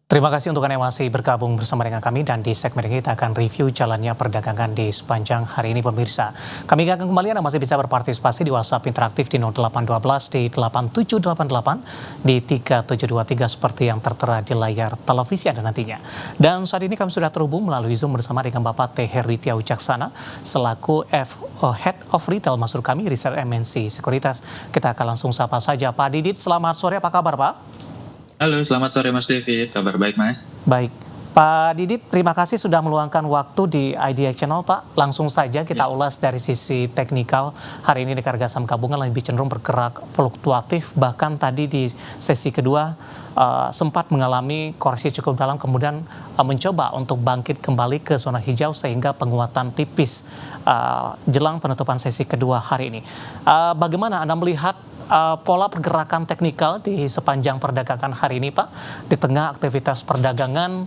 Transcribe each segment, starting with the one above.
Terima kasih untuk Anda yang masih bergabung bersama dengan kami dan di segmen ini kita akan review jalannya perdagangan di sepanjang hari ini pemirsa. Kami akan kembali Anda masih bisa berpartisipasi di WhatsApp interaktif di 0812 di 8788 di 3723 seperti yang tertera di layar televisi Anda nantinya. Dan saat ini kami sudah terhubung melalui Zoom bersama dengan Bapak T. Heritia Wicaksana selaku Head of Retail maksud kami Research MNC Sekuritas. Kita akan langsung sapa saja Pak Didit. Selamat sore, apa kabar Pak? Halo, selamat sore Mas David. Kabar baik, Mas? Baik. Pak Didit, terima kasih sudah meluangkan waktu di IDX Channel, Pak. Langsung saja kita ulas dari sisi teknikal. Hari ini harga saham gabungan lebih cenderung bergerak fluktuatif. Bahkan tadi di sesi kedua sempat mengalami koreksi cukup dalam, kemudian mencoba untuk bangkit kembali ke zona hijau sehingga penguatan tipis jelang penutupan sesi kedua hari ini. Bagaimana Anda melihat pola pergerakan teknikal di sepanjang perdagangan hari ini, Pak? Di tengah aktivitas perdagangan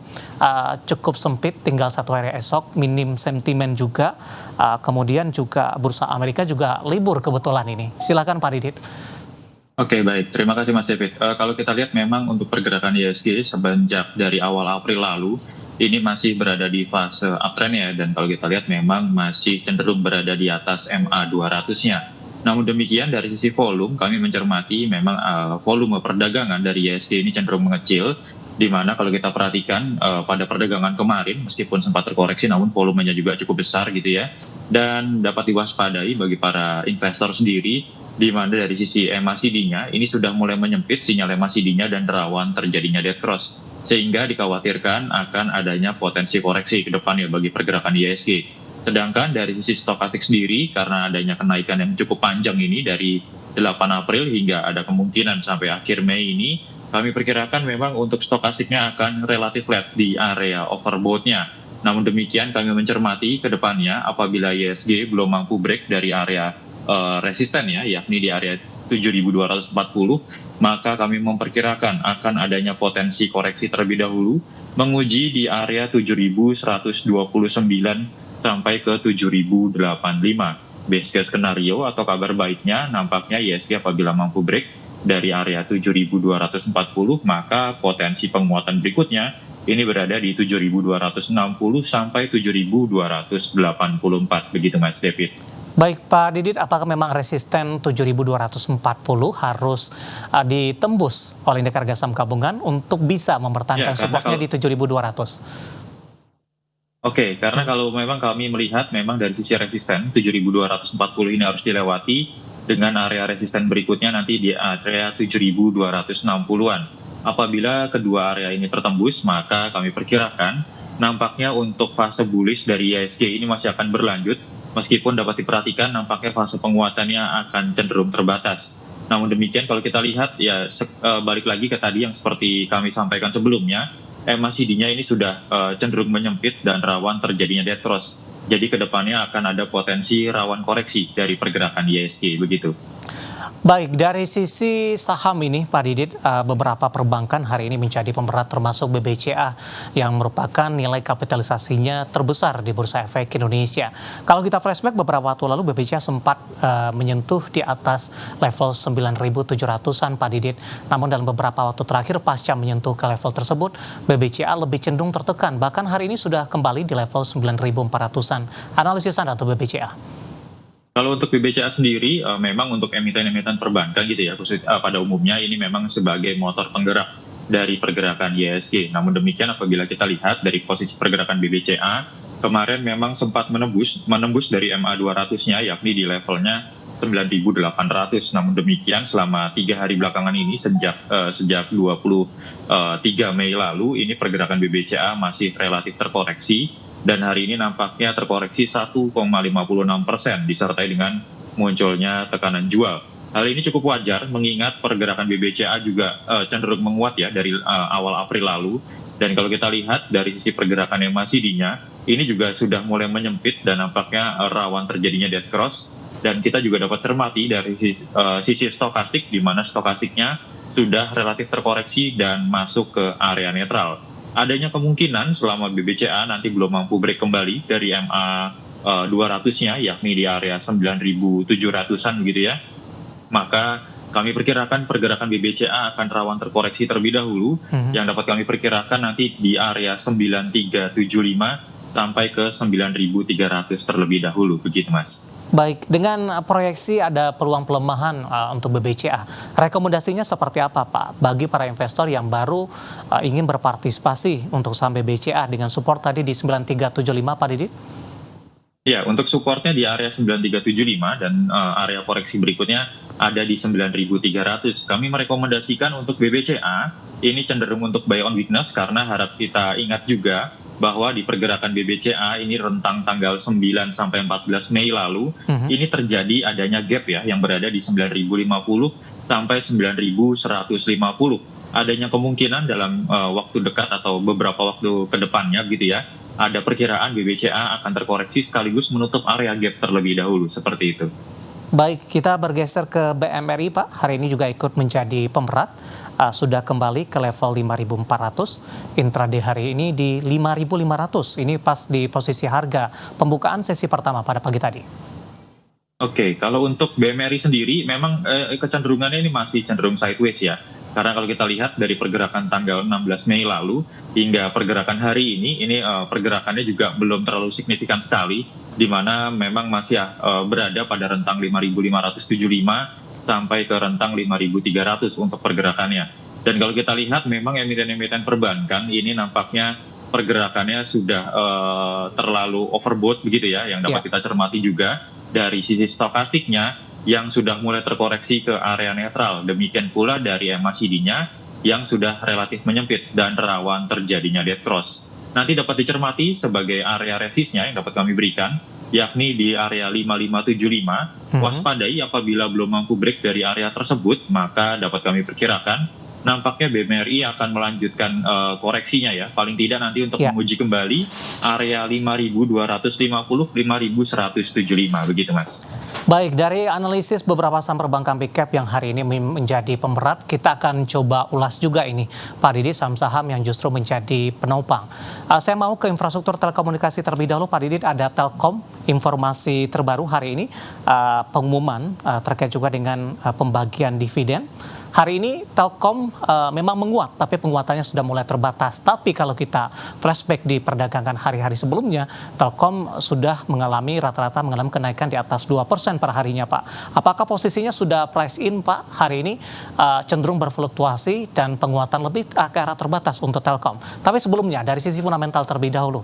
cukup sempit, tinggal satu hari esok, minim sentimen juga, kemudian juga bursa Amerika juga libur kebetulan ini. Silakan Pak Didit. Oke, baik. Terima kasih Mas David. Kalau kita lihat memang untuk pergerakan IHSG semenjak dari awal April lalu, ini masih berada di fase uptrend ya, dan kalau kita lihat memang masih cenderung berada di atas MA 200-nya. Namun demikian dari sisi volume kami mencermati memang volume perdagangan dari IHSG ini cenderung mengecil, di mana kalau kita perhatikan pada perdagangan kemarin meskipun sempat terkoreksi namun volumenya juga cukup besar gitu ya, dan dapat diwaspadai bagi para investor sendiri, di mana dari sisi MACD-nya ini sudah mulai menyempit sinyal MACD-nya dan rawan terjadinya dead cross, sehingga dikhawatirkan akan adanya potensi koreksi ke depan ya bagi pergerakan IHSG. Sedangkan dari sisi stokastik sendiri, karena adanya kenaikan yang cukup panjang ini dari 8 April hingga ada kemungkinan sampai akhir Mei ini, kami perkirakan memang untuk stokastiknya akan relatif flat di area overbought-nya. Namun demikian kami mencermati ke depannya apabila IHSG belum mampu break dari area resisten ya, yakni di area 7.240, maka kami memperkirakan akan adanya potensi koreksi terlebih dahulu, menguji di area 7.129 sampai ke 7.085. Base case skenario atau kabar baiknya nampaknya IHSG apabila mampu break dari area 7.240, maka potensi penguatan berikutnya ini berada di 7.260 sampai 7.284. Begitu Mas David. Baik Pak Didit, apakah memang resisten 7.240 harus ditembus oleh indeks harga saham gabungan untuk bisa mempertahankan supportnya di 7.200? Oke, karena kalau memang kami melihat memang dari sisi resisten 7.240 ini harus dilewati dengan area resisten berikutnya nanti di area 7.260-an. Apabila kedua area ini tertembus, maka kami perkirakan nampaknya untuk fase bullish dari IHSG ini masih akan berlanjut, meskipun dapat diperhatikan nampaknya fase penguatannya akan cenderung terbatas. Namun demikian kalau kita lihat ya balik lagi ke tadi yang seperti kami sampaikan sebelumnya, MACD-nya ini sudah cenderung menyempit dan rawan terjadinya dead cross. Jadi kedepannya akan ada potensi rawan koreksi dari pergerakan IHSG begitu. Baik, dari sisi saham ini Pak Didit, beberapa perbankan hari ini menjadi pemberat termasuk BBCA yang merupakan nilai kapitalisasinya terbesar di Bursa Efek Indonesia. Kalau kita flashback beberapa waktu lalu BBCA sempat menyentuh di atas level 9.700-an Pak Didit. Namun dalam beberapa waktu terakhir pasca menyentuh ke level tersebut, BBCA lebih cenderung tertekan. Bahkan hari ini sudah kembali di level 9.400-an. Analisis Anda untuk BBCA? Kalau untuk BBCA sendiri, memang untuk emiten-emiten perbankan gitu ya, khusus pada umumnya ini memang sebagai motor penggerak dari pergerakan IHSG. Namun demikian apabila kita lihat dari posisi pergerakan BBCA, kemarin memang sempat menembus dari MA 200-nya, yakni di levelnya 9.800. Namun demikian selama 3 hari belakangan ini sejak 23 Mei lalu, ini pergerakan BBCA masih relatif terkoreksi. Dan hari ini nampaknya terkoreksi 1,56% disertai dengan munculnya tekanan jual. Hal ini cukup wajar mengingat pergerakan BBCA juga cenderung menguat ya dari awal April lalu. Dan kalau kita lihat dari sisi pergerakan MACD-nya, ini juga sudah mulai menyempit dan nampaknya rawan terjadinya dead cross. Dan kita juga dapat cermati dari sisi stokastik, di mana stokastiknya sudah relatif terkoreksi dan masuk ke area netral. Adanya kemungkinan selama BBCA nanti belum mampu break kembali dari MA 200-nya, yakni di area 9.700-an gitu ya, maka kami perkirakan pergerakan BBCA akan rawan terkoreksi terlebih dahulu, yang dapat kami perkirakan nanti di area 9375 sampai ke 9.300 terlebih dahulu, begitu Mas. Baik, dengan proyeksi ada peluang pelemahan untuk BBCA. Rekomendasinya seperti apa Pak bagi para investor yang baru ingin berpartisipasi untuk saham BBCA dengan support tadi di 9375 Pak Didit? Ya, untuk supportnya di area 9375 dan area koreksi berikutnya ada di 9.300. Kami merekomendasikan untuk BBCA ini cenderung untuk buy on weakness karena harap kita ingat juga bahwa di pergerakan BBCA ini rentang tanggal 9 sampai 14 Mei lalu ini terjadi adanya gap ya yang berada di 9.050 sampai 9.150. Adanya kemungkinan dalam waktu dekat atau beberapa waktu ke depannya gitu ya, ada perkiraan BBCA akan terkoreksi sekaligus menutup area gap terlebih dahulu, seperti itu. Baik, kita bergeser ke BMRI Pak, hari ini juga ikut menjadi pemerat, sudah kembali ke level 5.400, intraday hari ini di 5.500, ini pas di posisi harga pembukaan sesi pertama pada pagi tadi. Oke, kalau untuk BMRI sendiri memang kecenderungannya ini masih cenderung sideways ya. Karena kalau kita lihat dari pergerakan tanggal 16 Mei lalu hingga pergerakan hari ini pergerakannya juga belum terlalu signifikan sekali, di mana memang masih berada pada rentang 5.575 sampai ke rentang 5.300 untuk pergerakannya. Dan kalau kita lihat memang emiten-emiten perbankan ini nampaknya pergerakannya sudah terlalu overbought begitu ya, yang dapat kita cermati juga dari sisi stokastiknya yang sudah mulai terkoreksi ke area netral. Demikian pula dari MACD-nya yang sudah relatif menyempit dan rawan terjadinya dead cross. Nanti dapat dicermati sebagai area resistnya yang dapat kami berikan, yakni di area 5575. Waspadai apabila belum mampu break dari area tersebut, maka dapat kami perkirakan nampaknya BMRI akan melanjutkan koreksinya ya, paling tidak nanti untuk menguji kembali area 5.250, 5.175 begitu Mas. Baik, dari analisis beberapa saham perbankan big cap yang hari ini menjadi pemerat, kita akan coba ulas juga ini Pak Didi saham-saham yang justru menjadi penopang. Saya mau ke infrastruktur telekomunikasi terlebih dahulu Pak Didi, ada Telkom, informasi terbaru hari ini, pengumuman terkait juga dengan pembagian dividen. Hari ini Telkom memang menguat, tapi penguatannya sudah mulai terbatas. Tapi kalau kita flashback di perdagangan hari-hari sebelumnya, Telkom sudah rata-rata mengalami kenaikan di atas 2% per harinya, Pak. Apakah posisinya sudah price in, Pak? Hari ini cenderung berfluktuasi dan penguatan lebih ke arah terbatas untuk Telkom. Tapi sebelumnya, dari sisi fundamental terlebih dahulu,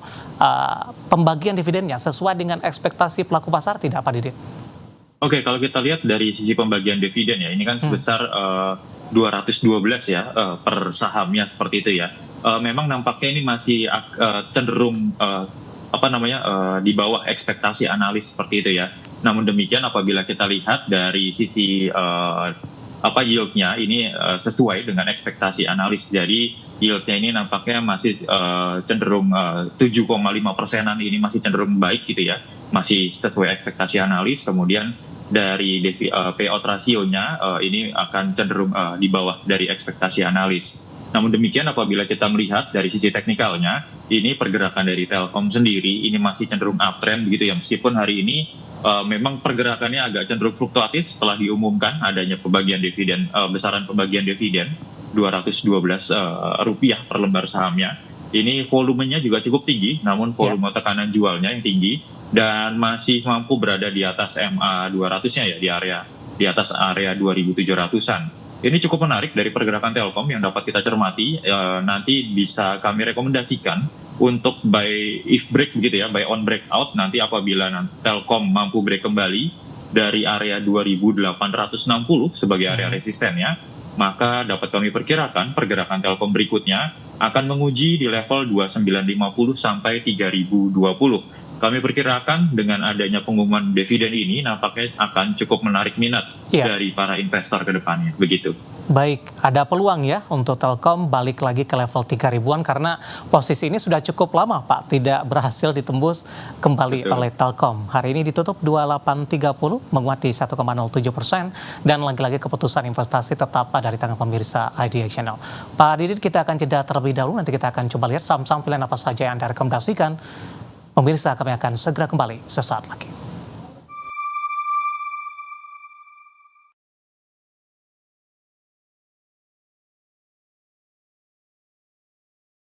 pembagian dividennya sesuai dengan ekspektasi pelaku pasar tidak, Pak Didit? Oke, kalau kita lihat dari sisi pembagian dividen ya, ini kan sebesar 212 ya per sahamnya seperti itu ya. Memang nampaknya ini masih cenderung di bawah ekspektasi analis seperti itu ya. Namun demikian apabila kita lihat dari sisi yieldnya ini sesuai dengan ekspektasi analis. Jadi yieldnya ini nampaknya masih cenderung 7,5%-an, ini masih cenderung baik gitu ya, masih sesuai ekspektasi analis. Kemudian dari payout rasionya ini akan cenderung di bawah dari ekspektasi analis. Namun demikian apabila kita melihat dari sisi teknikalnya, ini pergerakan dari Telkom sendiri ini masih cenderung uptrend begitu ya, meskipun hari ini memang pergerakannya agak cenderung fluktuatif setelah diumumkan adanya pembagian dividen, besaran pembagian dividen Rp212 per lembar sahamnya. Ini volumenya juga cukup tinggi, namun volume tekanan jualnya yang tinggi dan masih mampu berada di atas MA 200-nya ya, di atas area 2.700-an. Ini cukup menarik dari pergerakan Telkom yang dapat kita cermati. Nanti bisa kami rekomendasikan untuk buy if break begitu ya, buy on breakout nanti apabila Telkom mampu break kembali dari area 2.860 sebagai area resistennya, maka dapat kami perkirakan pergerakan Telkom berikutnya akan menguji di level 2.950 sampai 3.020. Kami perkirakan dengan adanya pengumuman dividen ini nampaknya akan cukup menarik minat dari para investor ke depannya, begitu. Baik, ada peluang ya untuk Telkom balik lagi ke level 3.000-an karena posisi ini sudah cukup lama Pak, tidak berhasil ditembus kembali oleh Telkom. Hari ini ditutup 28.30, menguat di 1,07%, dan lagi-lagi keputusan investasi tetap dari tangan pemirsa IDX Channel. Pak Didit, kita akan jeda terlebih dahulu, nanti kita akan coba lihat saham-saham pilihan apa saja yang Anda rekomendasikan. Pemirsa, kami akan segera kembali sesaat lagi.